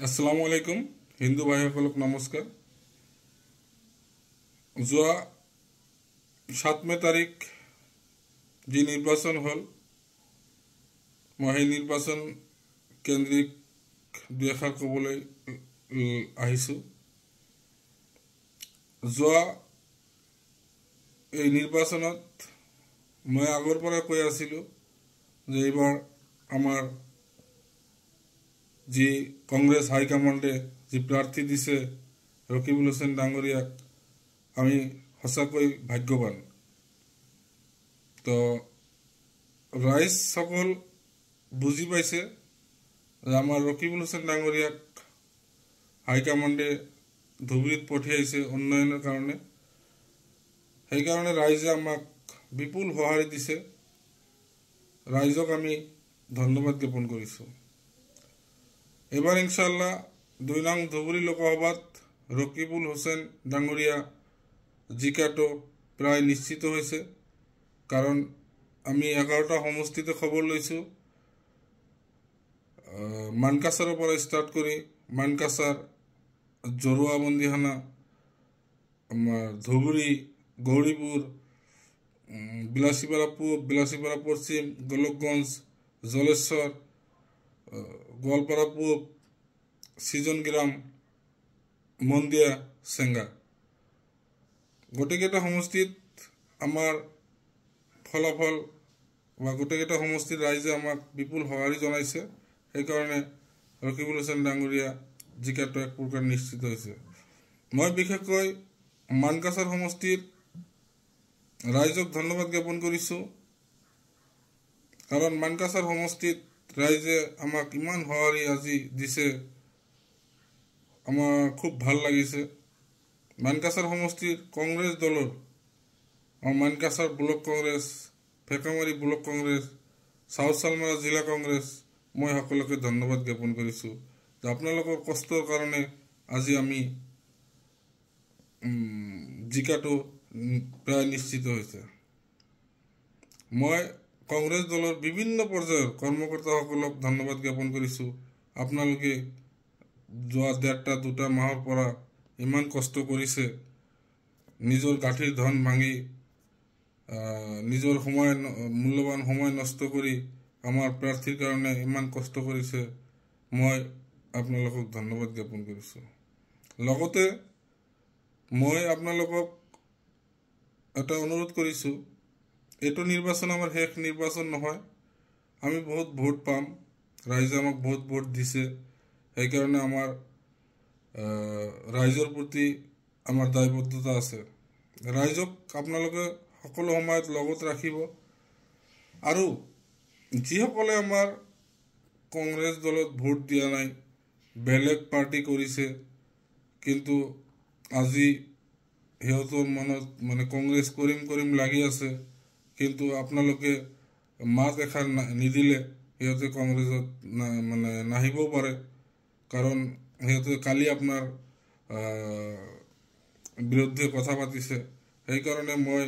আসসালামু আলাইকুম হিন্দু ভাইসকলক নমস্কাৰ। যোৱা 7 মে তাৰিখ যি নিৰ্বাচন হ'ল মই সেই নিৰ্বাচন কেন্দ্ৰিক দুএষাৰ ক'বলৈ আহিছোঁ। যোৱা এই নিৰ্বাচনত মই আগৰ পৰা কৈ আছিলোঁ যে এইবাৰ আমাৰ যি কংগ্ৰেছ হাইকমাণ্ডে যি প্ৰাৰ্থী দিছে ৰকিবুল হুছেইন ডাঙৰীয়াক আমি সঁচাকৈ ভাগ্যৱান। তো ৰাইজ সকল বুজি পাইছে যে আমাৰ ৰকিবুল হুছেইন ডাঙৰীয়াক হাইকমাণ্ডে ধুবুৰীত পঠিয়াইছে উন্নয়নৰ কাৰণে। সেইকাৰণে ৰাইজে আমাক বিপুল সঁহাৰি দিছে। ৰাইজক আমি ধন্যবাদ জ্ঞাপন কৰিছোঁ। এবাৰ ইনশাআল্লাহ 2 নং ধুবুৰী লোকসভাত ৰকিবুল হুছেইন ডাঙৰীয়া জিকাটো প্ৰায় নিশ্চিত হৈছে, কাৰণ আমি 11টা সমষ্টিতে খবৰ লৈছোঁ। মানকাছাৰৰ পৰা ষ্টাৰ্ট কৰি মানকাছাৰ, জৰুৱা বন্দিখানা, আমাৰ ধুবুৰী, গৌৰীপুৰ, বিলাসীপাৰা পূব, বিলাসীপাৰা পশ্চিম, গোলকগঞ্জ, জলেশ্বৰ, গোৱালপাৰা পূব, সিজনগ্ৰাম, মন্দিয়া, চেঙ্গা, গোটেইকেইটা সমষ্টিত আমাৰ ফলাফল বা গোটেইকেইটা সমষ্টিৰ ৰাইজে আমাক বিপুল সঁহাৰি জনাইছে। সেইকাৰণে ৰকিবুল হুছেইন ডাঙৰীয়া জিকাটো এক প্ৰকাৰ নিশ্চিত হৈছে। মই বিশেষকৈ মানকাছাৰ সমষ্টিৰ ৰাইজক ধন্যবাদ জ্ঞাপন কৰিছোঁ, কাৰণ মানকাছাৰ সমষ্টিত ৰাইজে আমাক ইমান সঁহাৰি আজি দিছে, আমাৰ খুব ভাল লাগিছে। মানকাছাৰ সমষ্টিৰ কংগ্ৰেছ দলৰ Mankachar block Congress, Fekamari block Congress, south Salmara জিলা কংগ্ৰেছ, মই সকলোকে ধন্যবাদ জ্ঞাপন কৰিছোঁ যে আপোনালোকৰ কষ্টৰ কাৰণে আজি আমি জিকাটো প্ৰায় নিশ্চিত হৈছে। মই কংগ্ৰেছ দলৰ বিভিন্ন পৰ্যায়ৰ কৰ্মকৰ্তাসকলক ধন্যবাদ জ্ঞাপন কৰিছোঁ। আপোনালোকে যোৱা 1.5-2 মাহৰ পৰা ইমান কষ্ট কৰিছে, নিজৰ গাঁঠিৰ ধন ভাঙি নিজৰ মূল্যৱান সময় নষ্ট কৰি আমাৰ প্ৰাৰ্থীৰ কাৰণে ইমান কষ্ট কৰিছে। মই আপোনালোকক ধন্যবাদ জ্ঞাপন কৰিছোঁ। লগতে মই আপোনালোকক এটা অনুৰোধ কৰিছোঁ, এইটো নিৰ্বাচন আমাৰ শেষ নিৰ্বাচন নহয়। আমি বহুত ভোট পাম, ৰাইজে আমাক বহুত ভোট দিছে। সেইকাৰণে আমাৰ ৰাইজৰ প্ৰতি আমাৰ দায়বদ্ধতা আছে। ৰাইজক আপোনালোকে সকলো সময়ত লগত ৰাখিব। আৰু যিসকলে আমাৰ কংগ্ৰেছ দলত ভোট দিয়া নাই, বেলেগ পাৰ্টি কৰিছে, কিন্তু আজি সিহঁতৰ মনত কংগ্ৰেছ কৰিম লাগি আছে, কিন্তু আপোনালোকে মাত এষাৰ নিদিলে সিহঁতে কংগ্ৰেছত নাহিবও পাৰে, কাৰণ সিহঁতে কালি আপোনাৰ বিৰুদ্ধে কথা পাতিছে। সেইকাৰণে মই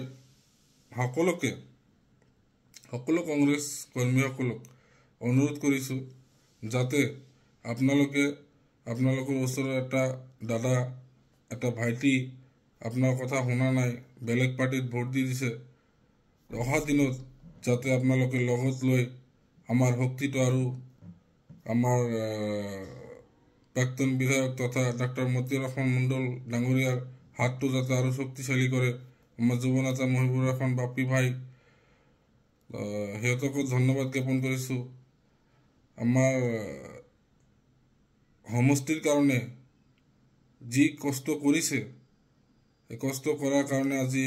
সকলো কংগ্ৰেছ কৰ্মীসকলক অনুৰোধ কৰিছোঁ যাতে আপোনালোকৰ ওচৰৰ এটা দাদা, এটা ভাইটি আপোনাৰ কথা শুনা নাই, বেলেগ পাৰ্টিত ভোট দি দিছে, অহা দিনত যাতে আপোনালোকে লগত লৈ আমাৰ শক্তিটো আৰু আমাৰ প্ৰাক্তন বিধায়ক তথা ডাক্তৰ মতিউৰ ৰহমান মণ্ডল ডাঙৰীয়াৰ হাতটো যাতে আৰু শক্তিশালী কৰে। আমাৰ যুৱ নেতা মহিবুৰ ৰহমান বাপ্পী ভাই, সিহঁতকো ধন্যবাদ জ্ঞাপন কৰিছোঁ। আমাৰ সমষ্টিৰ কাৰণে যি কষ্ট কৰিছে, এই কষ্ট কৰাৰ কাৰণে আজি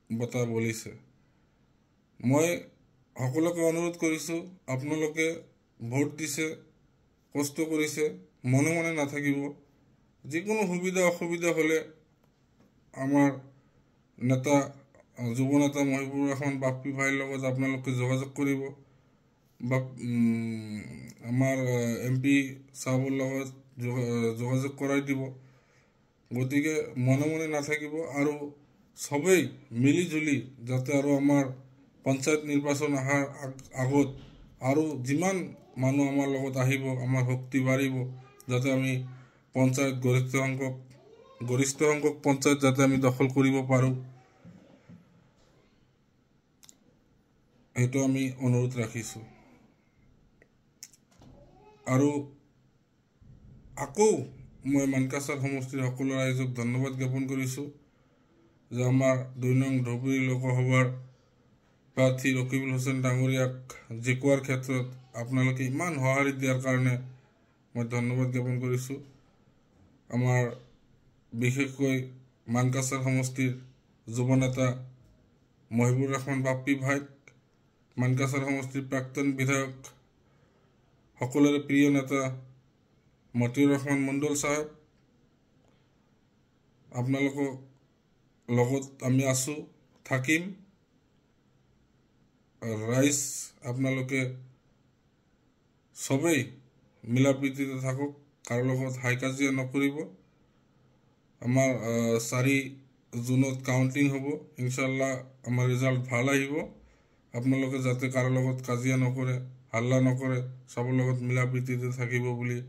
বঁটা বলিছে। মই সকলোকে অনুৰোধ কৰিছোঁ, আপোনালোকে ভোট দিছে, কষ্ট কৰিছে, মনে মনে নাথাকিব। যিকোনো সুবিধা অসুবিধা হ'লে আমাৰ নেতা, যুৱ নেতা মহিবুৰ ৰহমান বাপ্পী ভাইৰ লগত আপোনালোকে যোগাযোগ কৰিব, বা আমাৰ MP চাহাবৰ লগত যোগাযোগ কৰাই দিব। গতিকে মনে মনে নাথাকিব আৰু সবেই মিলি জুলি যাতে আৰু আমাৰ পঞ্চায়ত নিৰ্বাচন অহাৰ আগত আৰু যিমান মানুহ আমাৰ লগত আহিব, আমাৰ শক্তি বাঢ়িব, যাতে আমি পঞ্চায়ত গৰিষ্ঠ সংখ্যক পঞ্চায়ত যাতে আমি দখল কৰিব পাৰোঁ, সেইটো আমি অনুৰোধ ৰাখিছোঁ। আৰু আকৌ মই মানকাছাৰ সমষ্টিৰ সকলো ৰাইজক ধন্যবাদ জ্ঞাপন কৰিছোঁ যে আমাৰ ২ নং ধুবুৰী লোকসভাৰ প্ৰাৰ্থী ৰকিবুল হুছেইন ডাঙৰীয়াক জিকোৱাৰ ক্ষেত্ৰত আপোনালোকে ইমান সঁহাৰি দিয়াৰ কাৰণে মই ধন্যবাদ জ্ঞাপন কৰিছোঁ। আমাৰ বিশেষকৈ মানকাছাৰ সমষ্টিৰ যুৱ নেতা মহিবুৰ ৰহমান বাপ্পী ভাইক, মানকাছাৰ সমষ্টিৰ প্ৰাক্তন বিধায়ক সকলোৰে প্ৰিয় নেতা মতিউৰ ৰহমান মণ্ডল চাহেব, আপোনালোকৰ লগত আমি আছোঁ, থাকিম। ৰাইজ আপোনালোকে সবেই মিলা প্ৰীতিতে থাকক, কাৰো লগত হাই কাজিয়া নকৰিব। আমাৰ 4 জুনত কাউণ্টিং হ'ব, ইনশাল্লাহ আমাৰ ৰিজাল্ট ভাল আহিব। আপোনালোকে যাতে কাৰো লগত কাজিয়া নকৰে, হাল্লা নকৰে, সবৰ লগত মিলা প্ৰীতিতে থাকিব বুলি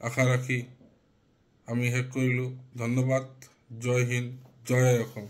আশা ৰাখি আমি শেষ কৰিলোঁ। ধন্যবাদ। জয় হিন্দ, জয় অসম।